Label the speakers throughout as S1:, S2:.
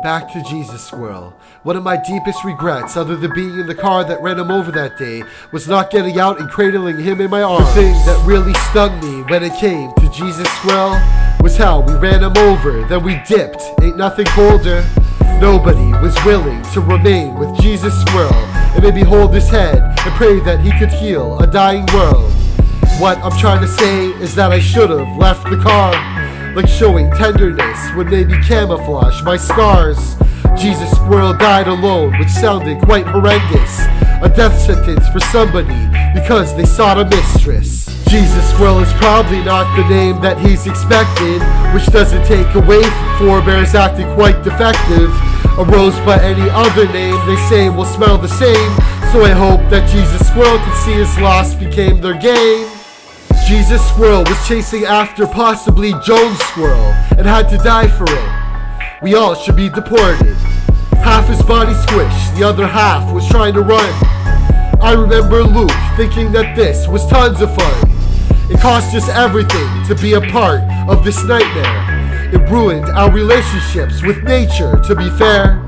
S1: Back to Jesus Squirrel. One of my deepest regrets, other than being in the car that ran him over that day, was not getting out and cradling him in my arms. The thing that really stung me when it came to Jesus Squirrel was how we ran him over, then we dipped, ain't nothing colder. Nobody was willing to remain with Jesus Squirrel and maybe hold his head and pray that he could heal a dying world. What I'm trying to say is that I should have left the car, like showing tenderness would maybe camouflage my scars. Jesus Squirrel died alone, which sounded quite horrendous. A death sentence for somebody because they sought a mistress. Jesus Squirrel is probably not the name that he's expected, which doesn't take away from forebears acting quite defective. A rose by any other name they say will smell the same, so I hope that Jesus Squirrel could see his loss became their gain. Jesus Squirrel was chasing after possibly Jones Squirrel and had to die for it. We all should be deported. Half his body squished, the other half was trying to run. I remember Luke thinking that this was tons of fun. It cost us everything to be a part of this nightmare. It ruined our relationships with nature, to be fair.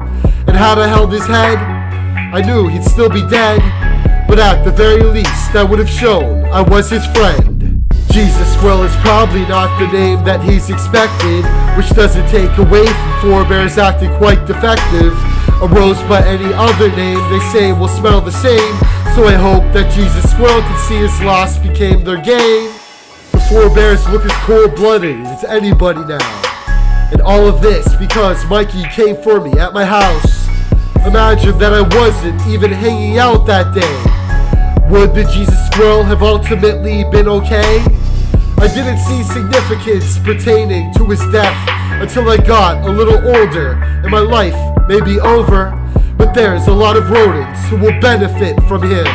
S1: And had I held his head, I knew he'd still be dead. But at the very least, I would have shown I was his friend. Jesus Squirrel is probably not the name that he's expected, which doesn't take away from forebears acting quite defective. A rose by any other name they say will smell the same, so I hope that Jesus Squirrel could see his loss became their gain. The forebears look as cold-blooded as anybody now, and all of this because Mikey came for me at my house. Imagine that I wasn't even hanging out that day. Would the Jesus Squirrel have ultimately been okay? I didn't see significance pertaining to his death until I got a little older and my life may be over, but there's a lot of rodents who will benefit from him,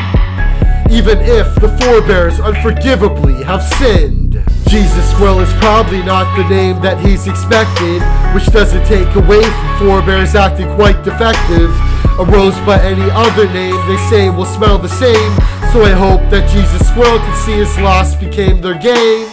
S1: even if the forebears unforgivably have sinned. Jesus Squirrel is probably not the name that he's expected, which doesn't take away from forebears acting quite defective. A rose by any other name they say will smell the same, so I hope that Jesus Squirrel could see his loss became their gain.